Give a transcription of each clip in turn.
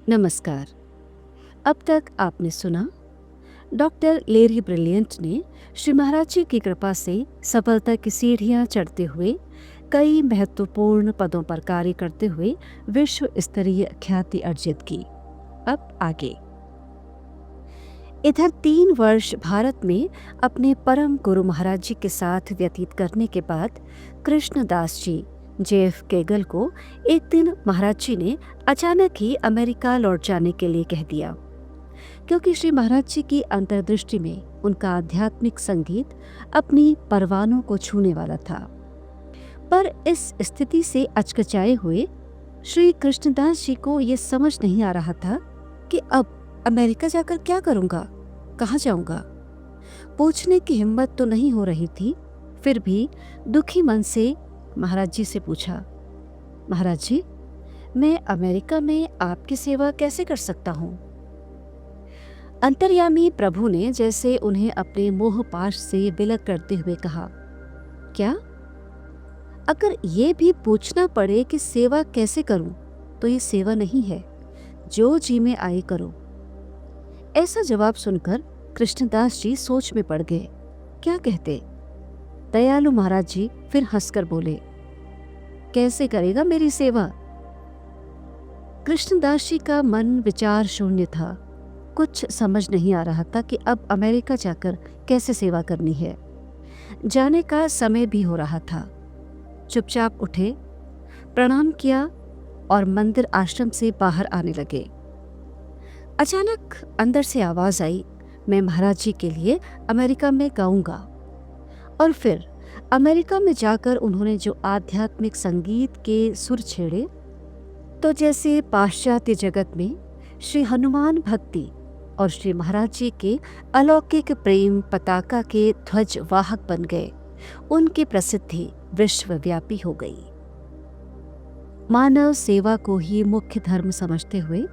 नमस्कार। अब तक आपने सुना डॉक्टर लेरी ब्रिलियंट ने श्री महाराज जी की कृपा से सफलता की सीढ़ियां चढ़ते हुए कई महत्वपूर्ण पदों पर कार्य करते हुए विश्व स्तरीय ख्याति अर्जित की। अब आगे। इधर 3 वर्ष भारत में अपने परम गुरु महाराज जी के साथ व्यतीत करने के बाद कृष्णदास जी JF केगल को एक दिन महाराज जी ने अचानक ही अमेरिका लौट जाने के लिए कह दिया, क्योंकि श्री महाराज जी की अंतर्दृष्टि में उनका आध्यात्मिक संगीत अपनी परवानों को छूने वाला था। पर इस स्थिति से अचकचाए हुए श्री कृष्णदास जी को ये समझ नहीं आ रहा था कि अब अमेरिका जाकर क्या करूँगा, कहाँ जाऊँगा। पूछने की हिम्मत तो नहीं हो रही थी। फिर भी दुखी मन से महाराज जी से पूछा, महाराज जी, मैं अमेरिका में आपकी सेवा कैसे कर सकता हूँ। अंतर्यामी प्रभु ने जैसे उन्हें अपने मोह पाश से विलग करते हुए कहा, क्या? अगर ये भी पूछना पड़े कि सेवा कैसे करूं, तो ये सेवा नहीं है, जो जी में आए करो। ऐसा जवाब सुनकर कृष्णदास जी सोच में पड़ गए। क्या कहते? दयालु महाराज जी फिर हंसकर बोले, कैसे करेगा मेरी सेवा? कृष्णदास जी का मन विचार शून्य था। कुछ समझ नहीं आ रहा था कि अब अमेरिका जाकर कैसे सेवा करनी है। जाने का समय भी हो रहा था। चुपचाप उठे, प्रणाम किया और मंदिर आश्रम से बाहर आने लगे। अचानक अंदर से आवाज आई, मैं महाराज जी के लिए अमेरिका में गाऊंगा। और फिर अमेरिका में जाकर उन्होंने जो आध्यात्मिक संगीत के सुर छेड़े, तो जैसे पाश्चात्य जगत में श्री हनुमान भक्ति और श्री महाराज जी के अलौकिक प्रेम पताका के ध्वज वाहक बन गए। उनकी प्रसिद्धि विश्वव्यापी हो गई। मानव सेवा को ही मुख्य धर्म समझते हुए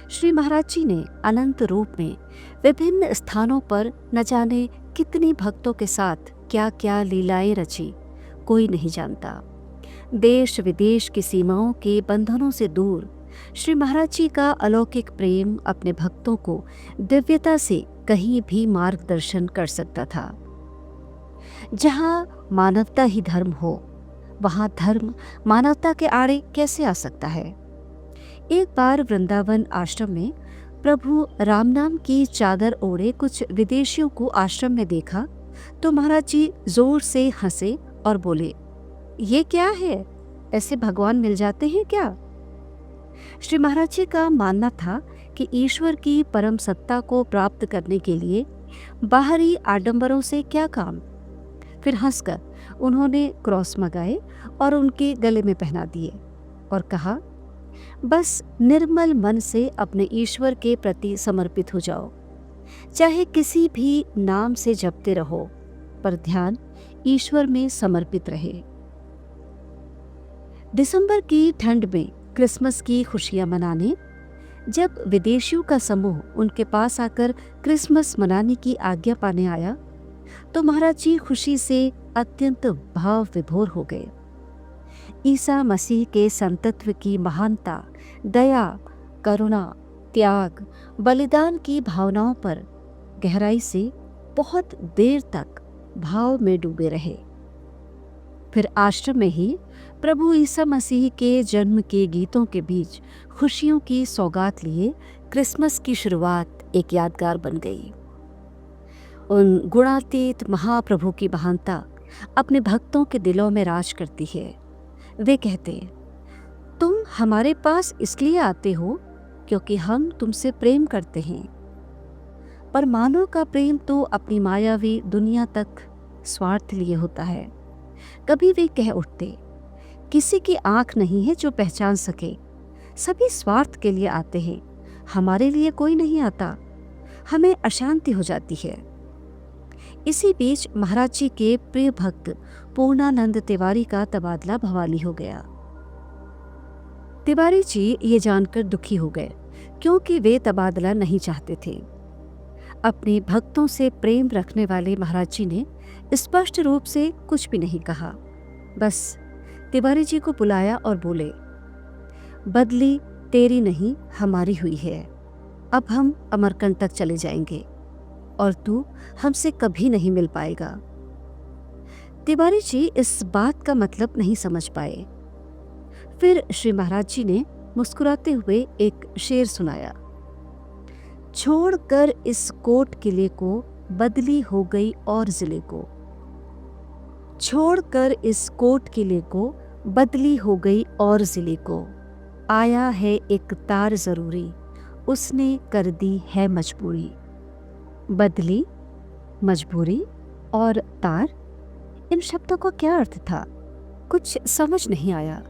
श्री महाराज जी ने अनंत रूप में विभिन्न स्थानों पर न जाने कितने भक्तों के साथ क्या क्या लीलाएं रची, कोई नहीं जानता। देश विदेश की सीमाओं के बंधनों से दूर श्री महाराज जी का अलौकिक प्रेम अपने भक्तों को दिव्यता से कहीं भी मार्गदर्शन कर सकता था। जहाँ मानवता ही धर्म हो, वहाँ धर्म मानवता के आड़े कैसे आ सकता है। एक बार वृंदावन आश्रम में प्रभु राम नाम की चादर ओढ़े कुछ विदेशियों को आश्रम में देखा तो महाराज जी जोर से हंसे और बोले, ये क्या है? ऐसे भगवान मिल जाते हैं क्या? श्री महाराज जी का मानना था कि ईश्वर की परम सत्ता को प्राप्त करने के लिए बाहरी आडंबरों से क्या काम। फिर हंसकर उन्होंने क्रॉस मंगाए और उनके गले में पहना दिए और कहा, बस निर्मल मन से अपने ईश्वर के प्रति समर्पित हो जाओ। चाहे किसी भी नाम से जपते रहो, पर ध्यान ईश्वर में समर्पित रहे। दिसंबर की ठंड में क्रिसमस की खुशियां मनाने जब विदेशियों का समूह उनके पास आकर क्रिसमस मनाने की आज्ञा पाने आया, तो महाराज जी खुशी से अत्यंत भाव विभोर हो गए। ईसा मसीह के संतत्व की महानता, दया, करुणा, त्याग, बलिदान की भावनाओं पर गहराई से बहुत देर तक भाव में डूबे रहे। फिर आश्रम में ही प्रभु ईसा मसीह के जन्म के गीतों के बीच खुशियों की सौगात लिए क्रिसमस की शुरुआत एक यादगार बन गई। उन गुणातीत महाप्रभु की महानता अपने भक्तों के दिलों में राज करती है। वे कहते, तुम हमारे पास इसलिए आते हो क्योंकि हम तुमसे प्रेम करते हैं। पर मानव का प्रेम तो अपनी मायावी दुनिया तक स्वार्थ लिए होता है। कभी वे कह उठते, किसी की आंख नहीं है जो पहचान सके, सभी स्वार्थ के लिए आते हैं, हमारे लिए कोई नहीं आता। हमें अशांति हो जाती है। इसी बीच महाराज जी के प्रिय भक्त पूर्णानंद तिवारी का तबादला भवाली हो गया। तिवारी जी ये जानकर दुखी हो गए, क्योंकि वे तबादला नहीं चाहते थे। अपने भक्तों से प्रेम रखने वाले महाराज जी ने स्पष्ट रूप से कुछ भी नहीं कहा। बस तिवारी जी को बुलाया और बोले, बदली तेरी नहीं हमारी हुई है। अब हम अमरकंटक चले जाएंगे और तू हमसे कभी नहीं मिल पाएगा। तिवारी जी इस बात का मतलब नहीं समझ पाए। फिर श्री महाराज जी ने मुस्कुराते हुए एक शेर सुनाया। छोड़कर इस कोट किले को बदली हो गई और जिले को, छोड़कर इस कोट किले को बदली हो गई और जिले को, आया है एक तार जरूरी, उसने कर दी है मजबूरी। बदली, मजबूरी और तार, इन शब्दों का क्या अर्थ था? कुछ समझ नहीं आया।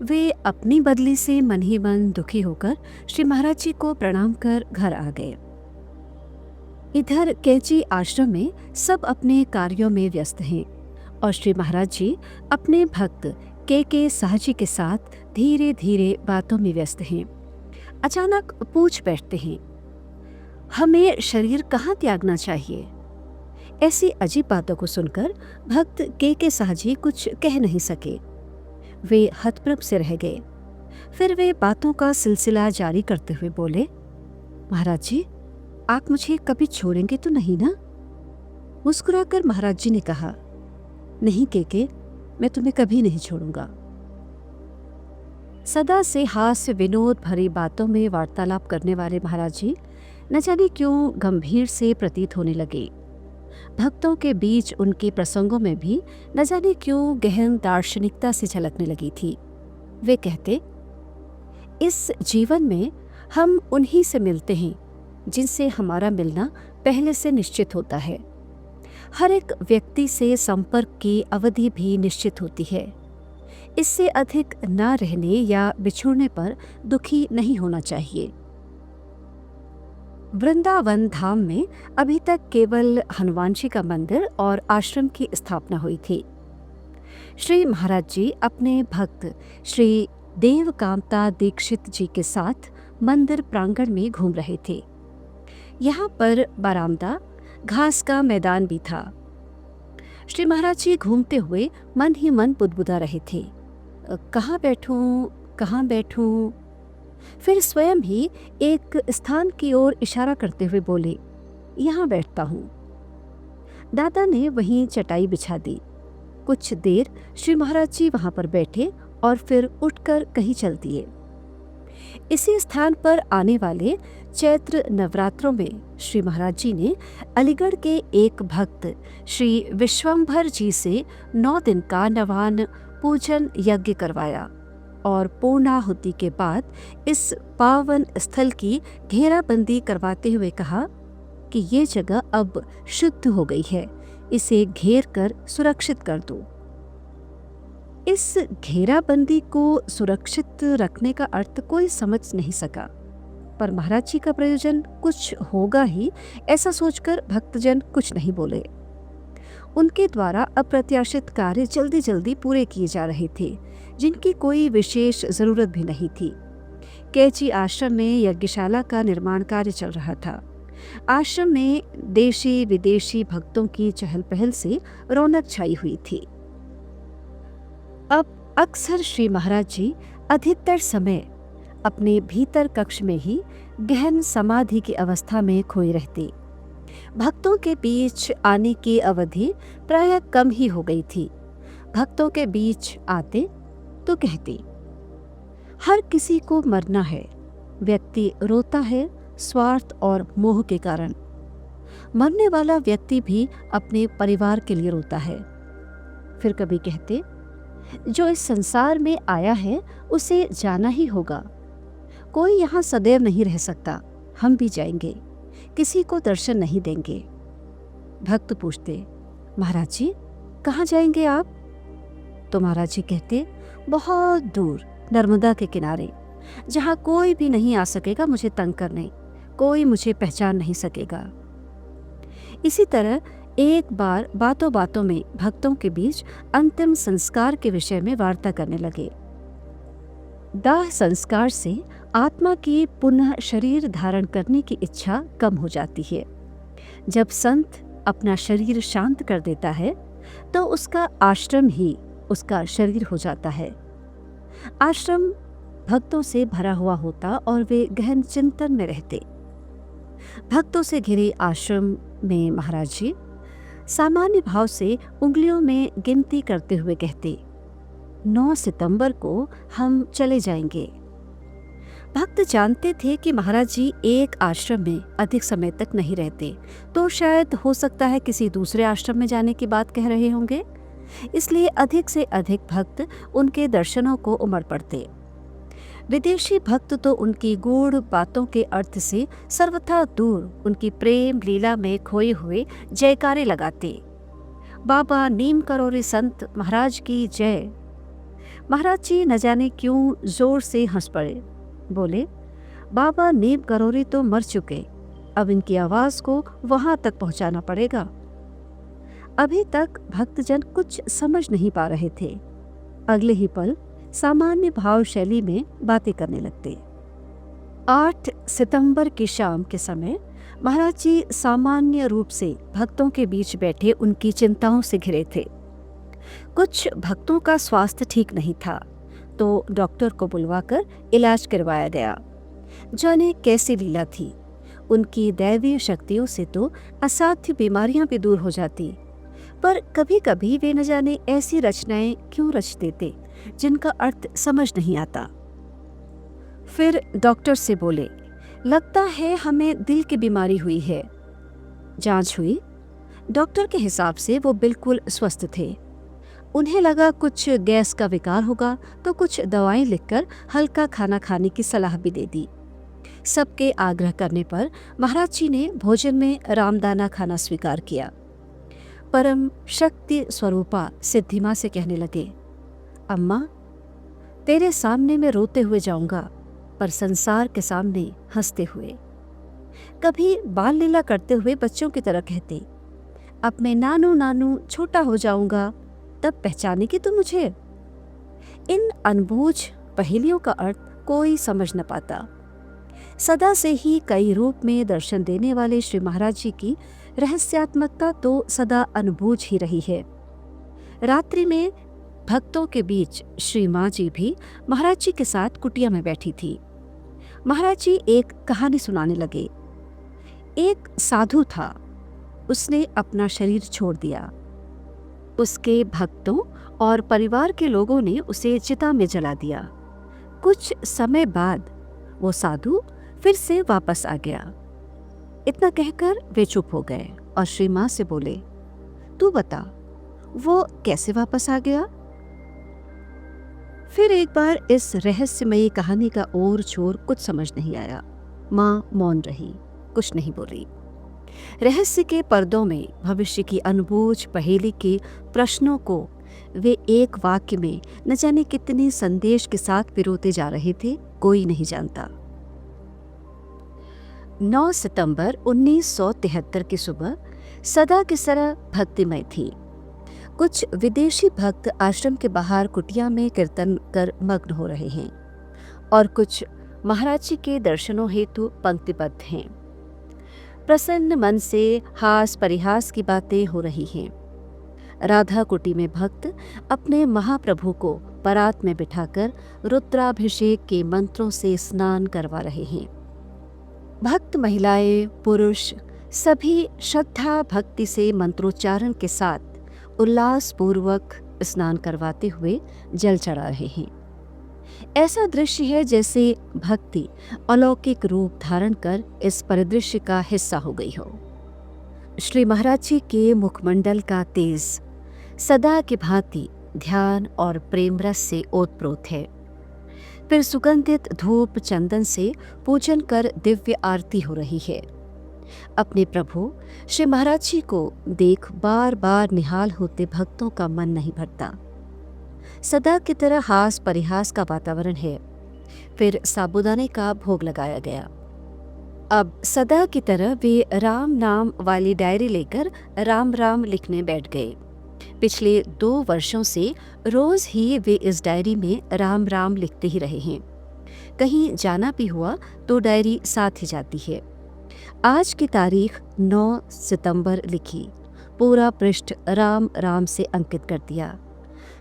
वे अपनी बदली से मन ही मन दुखी होकर श्री महाराज जी को प्रणाम कर घर आ गए। इधर कैची आश्रम में सब अपने कार्यों में व्यस्त हैं और श्री महाराज जी अपने भक्त के साहजी के साथ धीरे धीरे बातों में व्यस्त हैं। अचानक पूछ बैठते हैं, हमें शरीर कहाँ त्यागना चाहिए? ऐसी अजीब बातों को सुनकर भक्त के साहजी कुछ कह नहीं सके। वे हतप्रभ से रह गए। फिर वे बातों का सिलसिला जारी करते हुए बोले, महाराज जी, आप मुझे कभी छोड़ेंगे तो नहीं ना? मुस्कुराकर महाराज जी ने कहा, नहीं के, मैं तुम्हें कभी नहीं छोड़ूंगा। सदा से हास्य विनोद भरी बातों में वार्तालाप करने वाले महाराज जी न जाने क्यों गंभीर से प्रतीत होने लगे। भक्तों के बीच उनके प्रसंगों में भी न जाने क्यों गहन दार्शनिकता से झलकने लगी थी। वे कहते, इस जीवन में हम उन्हीं से मिलते हैं जिनसे हमारा मिलना पहले से निश्चित होता है। हर एक व्यक्ति से संपर्क की अवधि भी निश्चित होती है। इससे अधिक न रहने या बिछुड़ने पर दुखी नहीं होना चाहिए। वृंदावन धाम में अभी तक केवल हनुमान जी का मंदिर और आश्रम की स्थापना हुई थी। श्री महाराज जी अपने भक्त श्री देवकांता दीक्षित जी के साथ मंदिर प्रांगण में घूम रहे थे। यहाँ पर बरामदा, घास का मैदान भी था। श्री महाराज जी घूमते हुए मन ही मन बुदबुदा रहे थे, कहाँ बैठूं, कहाँ बैठूं। फिर स्वयं ही एक स्थान की ओर इशारा करते हुए बोले, यहाँ बैठता हूँ। दादा ने वहीं चटाई बिछा दी। कुछ देर श्री महाराज जी वहां पर बैठे और फिर उठकर कहीं चल दिए। इसी स्थान पर आने वाले चैत्र नवरात्रों में श्री महाराज जी ने अलीगढ़ के एक भक्त श्री विश्वंभर जी से 9 दिन का नवान पूजन यज्ञ करवाया और पूर्णाहुति के बाद इस पावन स्थल की घेराबंदी करवाते हुए कहा कि ये जगह अब शुद्ध हो गई है, इसे घेर कर सुरक्षित कर दो। इस घेराबंदी को सुरक्षित रखने का अर्थ कोई समझ नहीं सका, पर महाराज जी का प्रयोजन कुछ होगा ही, ऐसा सोचकर भक्तजन कुछ नहीं बोले। उनके द्वारा अप्रत्याशित कार्य जल्दी जल्दी पूरे किए जा रहे थे, जिनकी कोई विशेष जरूरत भी नहीं थी। कैची आश्रम में यज्ञशाला का निर्माण कार्य चल रहा था। आश्रम में देशी विदेशी भक्तों की चहल पहल से रौनक छाई हुई थी। अब अक्सर श्री महाराज जी अधिकतर समय अपने भीतर कक्ष में ही गहन समाधि की अवस्था में खोए रहते। भक्तों के बीच आने की अवधि प्रायः कम ही हो गई थी। भक्तों के बीच आते तो कहते, हर किसी को मरना है। व्यक्ति रोता है स्वार्थ और मोह के कारण। मरने वाला व्यक्ति भी अपने परिवार के लिए रोता है। फिर कभी कहते, जो इस संसार में आया है उसे जाना ही होगा। कोई यहाँ सदैव नहीं रह सकता, हम भी जाएंगे, किसी को दर्शन नहीं देंगे। भक्त पूछते, महाराज जी कहाँ जाएंगे आप? तो महाराज जी कहते, बहुत दूर नर्मदा के किनारे, जहाँ कोई भी नहीं आ सकेगा मुझे तंग करने, कोई मुझे पहचान नहीं सकेगा। इसी तरह एक बार बातों बातों में भक्तों के बीच अंतिम संस्कार के विषय में वार्ता करने लगे। दाह संस्कार से आत्मा की पुनः शरीर धारण करने की इच्छा कम हो जाती है। जब संत अपना शरीर शांत कर देता है तो उसका आश्रम ही उसका शरीर हो जाता है। आश्रम भक्तों से भरा हुआ होता और वे गहन चिंतन में रहते। भक्तों से घिरे आश्रम में महाराज जी सामान्य भाव से उंगलियों में गिनती करते हुए कहते, 9 सितंबर को हम चले जाएंगे। भक्त जानते थे कि महाराज जी एक आश्रम में अधिक समय तक नहीं रहते, तो शायद हो सकता है किसी दूसरे आश्रम में जाने की बात कह रहे होंगे। इसलिए अधिक से अधिक भक्त उनके दर्शनों को उमड़ पड़ते। विदेशी भक्त तो उनकी गूढ़ बातों के अर्थ से सर्वथा दूर उनकी प्रेम लीला में खोए हुए जयकारे लगाते। बाबा नीम करोरी संत महाराज की जय। महाराज जी न जाने क्यों जोर से हंस पड़े। बोले, बाबा नीम करोरी तो मर चुके, अब इनकी आवाज को वहां तक पहुंचाना पड़ेगा। अभी तक भक्तजन कुछ समझ नहीं पा रहे थे। अगले ही पल सामान्य भाव शैली में बातें करने लगते। 8 सितंबर की शाम के समय महाराज जी सामान्य रूप से भक्तों के बीच बैठे उनकी चिंताओं से घिरे थे। कुछ भक्तों का स्वास्थ्य ठीक नहीं था, तो डॉक्टर को बुलवाकर इलाज करवाया गया। जाने कैसी लीला थी, उनकी दैवीय शक्तियों से तो असाध्य बीमारियां भी दूर हो जाती, पर कभी कभी वे न जाने ऐसी रचनाएं क्यों रच देते जिनका अर्थ समझ नहीं आता। फिर डॉक्टर से बोले, लगता है हमें दिल की बीमारी हुई है। जांच हुई, डॉक्टर के हिसाब से वो बिल्कुल स्वस्थ थे। उन्हें लगा कुछ गैस का विकार होगा, तो कुछ दवाएं लिखकर हल्का खाना खाने की सलाह भी दे दी। सबके आग्रह करने पर महाराज जी ने भोजन में रामदाना खाना स्वीकार किया। परम शक्ति स्वरूपा सिद्धि मां से कहने लगे, अम्मा, तेरे सामने मैं रोते हुए जाऊंगा, पर संसार के सामने हंसते हुए। कभी बाल लीला करते हुए बच्चों की तरह कहते, अब मैं नानू नानू छोटा हो जाऊंगा, तब पहचानेगी तो मुझे। इन अनबूझ पहेलियों का अर्थ कोई समझ न पाता। सदा से ही कई रूप में दर्शन देने वाले श्री महाराज जी की रहस्यात्मकता तो सदा अनबूझ ही रही है। रात्रि में भक्तों के बीच श्री माँ जी भी महाराज जी के साथ कुटिया में बैठी थी। महाराज जी एक कहानी सुनाने लगे। एक साधु था, उसने अपना शरीर छोड़ दिया। उसके भक्तों और परिवार के लोगों ने उसे चिता में जला दिया। कुछ समय बाद वो साधु फिर से वापस आ गया। इतना कहकर वे चुप हो गए और श्री मां से बोले, तू बता, वो कैसे वापस आ गया? फिर एक बार इस रहस्यमयी कहानी का ओर छोर कुछ समझ नहीं आया। मां मौन रही, कुछ नहीं बोली। रहस्य के पर्दों में भविष्य की अनबूझ पहेली के प्रश्नों को वे एक वाक्य में न जाने कितने संदेश के साथ पिरोते जा रहे थे, कोई नहीं जानता। 9 सितंबर 1973 की सुबह सदा की तरह भक्तिमय थी। कुछ विदेशी भक्त आश्रम के बाहर कुटिया में कीर्तन कर मग्न हो रहे हैं और कुछ महाराज जी के दर्शनों हेतु पंक्तिबद्ध हैं। प्रसन्न मन से हास परिहास की बातें हो रही हैं। राधा कुटी में भक्त अपने महाप्रभु को परात में बिठाकर रुद्राभिषेक के मंत्रों से स्नान करवा रहे हैं। भक्त महिलाएं, पुरुष सभी श्रद्धा भक्ति से मंत्रोच्चारण के साथ उल्लास पूर्वक स्नान करवाते हुए जल चढ़ा रहे हैं। ऐसा दृश्य है जैसे भक्ति अलौकिक रूप धारण कर इस परिदृश्य का हिस्सा हो गई हो। श्री महाराज जी के मुखमंडल का तेज सदा की भांति ध्यान और प्रेम रस से ओतप्रोत है। फिर सुगंधित धूप चंदन से पूजन कर दिव्य आरती हो रही है। अपने प्रभु श्री महाराज जी को देख बार बार निहाल होते भक्तों का मन नहीं भरता। सदा की तरह हास परिहास का वातावरण है। फिर साबूदाने का भोग लगाया गया। अब सदा की तरह वे राम नाम वाली डायरी लेकर राम राम लिखने बैठ गए। पिछले 2 वर्षों से रोज ही वे इस डायरी में राम राम लिखते ही रहे हैं। कहीं जाना भी हुआ तो डायरी साथ ही जाती है। आज की तारीख 9 सितंबर लिखी, पूरा पृष्ठ राम राम से अंकित कर दिया।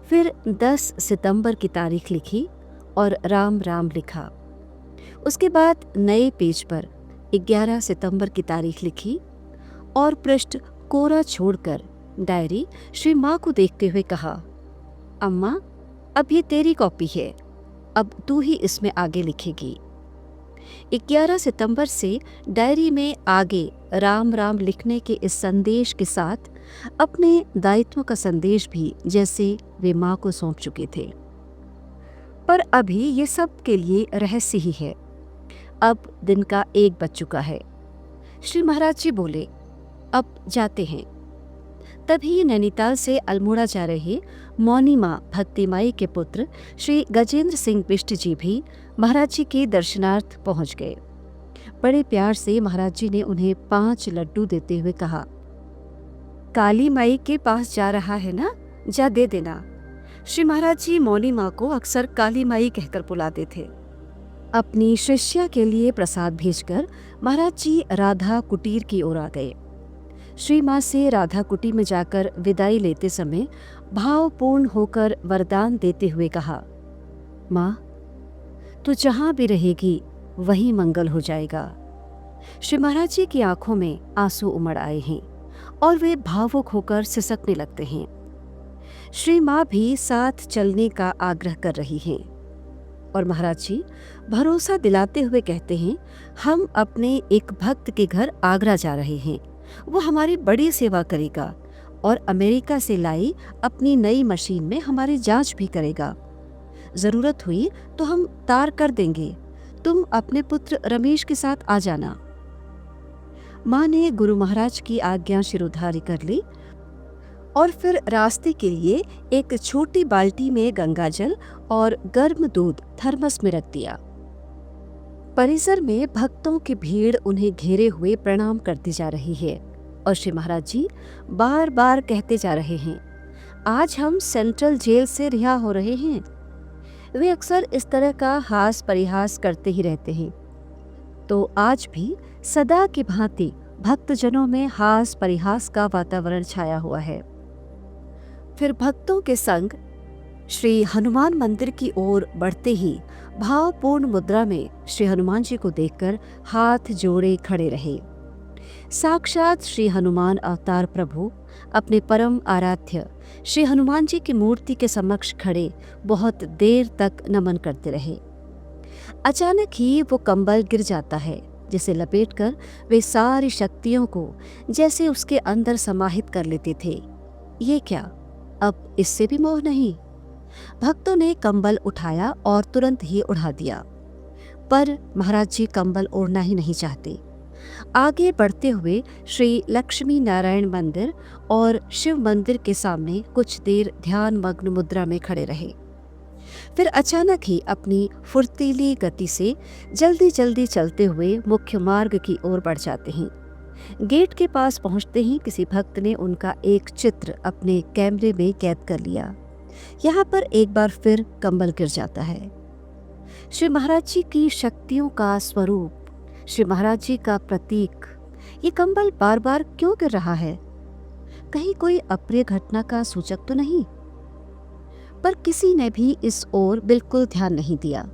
फिर 10 सितंबर की तारीख लिखी, और राम राम लिखा। उसके बाद नए पेज पर 11 सितंबर की तारीख लिखी और पृष्ठ कोरा छोड़कर डायरी श्री माँ को देखते हुए कहा, अम्मा, अब ये तेरी कॉपी है, अब तू ही इसमें आगे लिखेगी। 11 सितंबर से डायरी में आगे राम राम लिखने के इस संदेश के साथ अपने दायित्व का संदेश भी जैसे वे माँ को सौंप चुके थे। पर अभी ये सब के लिए रहस्य ही है। अब दिन का 1 बज चुका है। श्री महाराज जी बोले, अब जाते हैं। तभी नैनीताल से अल्मोड़ा जा रहे मौनी माँ भक्तिमाई के पुत्र श्री गजेंद्र सिंह बिष्ट जी भी महाराज जी के दर्शनार्थ पहुंच गए। बड़े प्यार से महाराज जी ने उन्हें 5 लड्डू देते हुए कहा, काली माई के पास जा रहा है ना, जा दे देना। श्री महाराज जी मौनी माँ को अक्सर काली माई कहकर बुलाते थे। अपनी शिष्या के लिए प्रसाद भेजकर महाराज जी राधा कुटीर की ओर आ गए। श्री माँ से राधा कुटी में जाकर विदाई लेते समय भावपूर्ण होकर वरदान देते हुए कहा, माँ, तू जहाँ भी रहेगी वहीं मंगल हो जाएगा। श्री महाराज जी की आंखों में आंसू उमड़ आए हैं और वे भावुक होकर सिसकने लगते हैं। श्री माँ भी साथ चलने का आग्रह कर रही हैं और महाराज जी भरोसा दिलाते हुए कहते हैं, हम अपने एक भक्त के घर आगरा जा रहे हैं, वो हमारी बड़ी सेवा करेगा और अमेरिका से लाई अपनी नई मशीन में हमारी जांच भी करेगा। जरूरत हुई तो हम तार कर देंगे, तुम अपने पुत्र रमेश के साथ आ जाना। माँ ने गुरु महाराज की आज्ञा शिरोधार्य कर ली और फिर रास्ते के लिए एक छोटी बाल्टी में गंगाजल और गर्म दूध थर्मस में रख दिया। परिसर में भक्तों की भीड़ उन्हें घेरे हुए प्रणाम करती जा रही है और श्री महाराज जी बार बार कहते जा रहे हैं, आज हम सेंट्रल जेल से रिहा हो रहे हैं। वे अक्सर इस तरह का हास परिहास करते ही रहते हैं, तो आज भी सदा की भांति भक्तजनों में हास परिहास का वातावरण छाया हुआ है। फिर भक्तों के संग श्री हनुमान मंदिर की ओर बढ़ते ही भावपूर्ण मुद्रा में श्री हनुमान जी को देखकर हाथ जोड़े खड़े रहे। साक्षात श्री हनुमान अवतार प्रभु अपने परम आराध्य श्री हनुमान जी की मूर्ति के समक्ष खड़े बहुत देर तक नमन करते रहे। अचानक ही वो कंबल गिर जाता है, जिसे लपेटकर वे सारी शक्तियों को जैसे उसके अंदर समाहित कर लेते थे। ये क्या, अब इससे भी मोह नहीं? भक्तों ने कंबल उठाया और तुरंत ही उड़ा दिया, पर महाराज जी कंबल ओढ़ना ही नहीं चाहते। आगे बढ़ते हुए श्री लक्ष्मी नारायण मंदिर और शिव मंदिर के सामने कुछ देर ध्यान मग्न मुद्रा में खड़े रहे। फिर अचानक ही अपनी फुर्तीली गति से जल्दी जल्दी चलते हुए मुख्य मार्ग की ओर बढ़ जाते हैं। गेट के पास पहुंचते ही किसी भक्त ने उनका एक चित्र अपने कैमरे में कैद कर लिया। यहाँ पर एक बार फिर कंबल गिर जाता है। श्री महाराज जी की शक्तियों का स्वरूप, श्री महाराज जी का प्रतीक, ये कंबल बार बार क्यों गिर रहा है? कहीं कोई अप्रिय घटना का सूचक तो नहीं? पर किसी ने भी इस ओर बिल्कुल ध्यान नहीं दिया।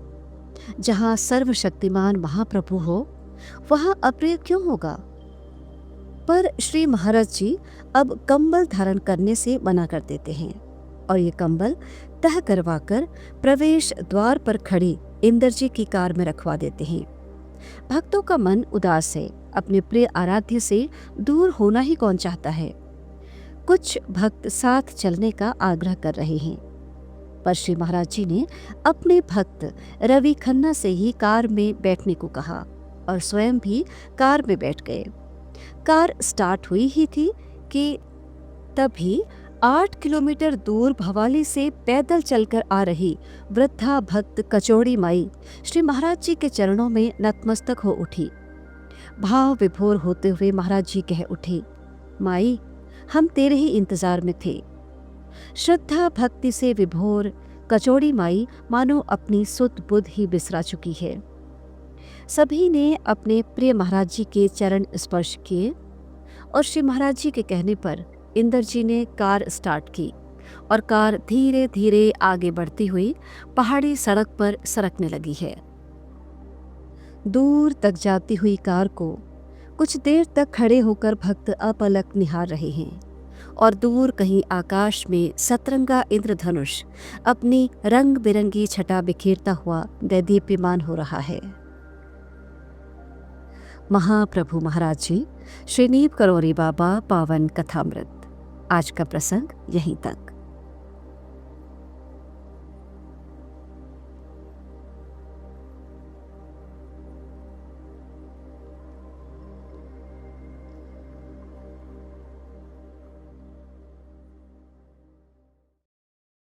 जहां सर्वशक्तिमान महाप्रभु हो, वहां अप्रिय क्यों होगा? पर श्री महाराज जी अब कंबल धारण करने से मना कर देते हैं और ये कंबल तह करवाकर प्रवेश द्वार पर खड़ी इंदर जी की कार में रखवा देते हैं। भक्तों का मन उदास है, अपने प्रिय आराध्य से दूर होना ही कौन चाहता है। कुछ भक्त साथ चलने का आग्रह कर रहे हैं, पर श्री महाराज जी ने अपने भक्त रवि खन्ना से ही कार में बैठने को कहा और स्वयं भी कार में बैठ गए। कार स्टार्ट हुई ही थी कि तभी 8 किलोमीटर दूर भवाली से पैदल चलकर आ रही वृद्धा भक्त कचौड़ी माई श्री महाराज जी के चरणों में नतमस्तक हो उठी। भाव विभोर होते हुए महाराज जी कह उठे, माई, हम तेरे ही इंतजार में थे। श्रद्धा भक्ति से विभोर कचौड़ी माई मानो अपनी सुध बुध ही बिसरा चुकी है। सभी ने अपने प्रिय महाराज जी के चरण स्पर्श किए और श्री महाराज जी के कहने पर इंदर जी ने कार स्टार्ट की और कार धीरे धीरे आगे बढ़ती हुई पहाड़ी सड़क पर सरकने लगी है। दूर तक जाती हुई कार को कुछ देर तक खड़े होकर भक्त अपलक निहार रहे हैं और दूर कहीं आकाश में सतरंगा इंद्रधनुष अपनी रंग बिरंगी छटा बिखेरता हुआ दैदीप्यमान हो रहा है। महाप्रभु महाराज जी, श्री नीप करोरी बाबा पावन कथामृत। आज का प्रसंग यहीं तक।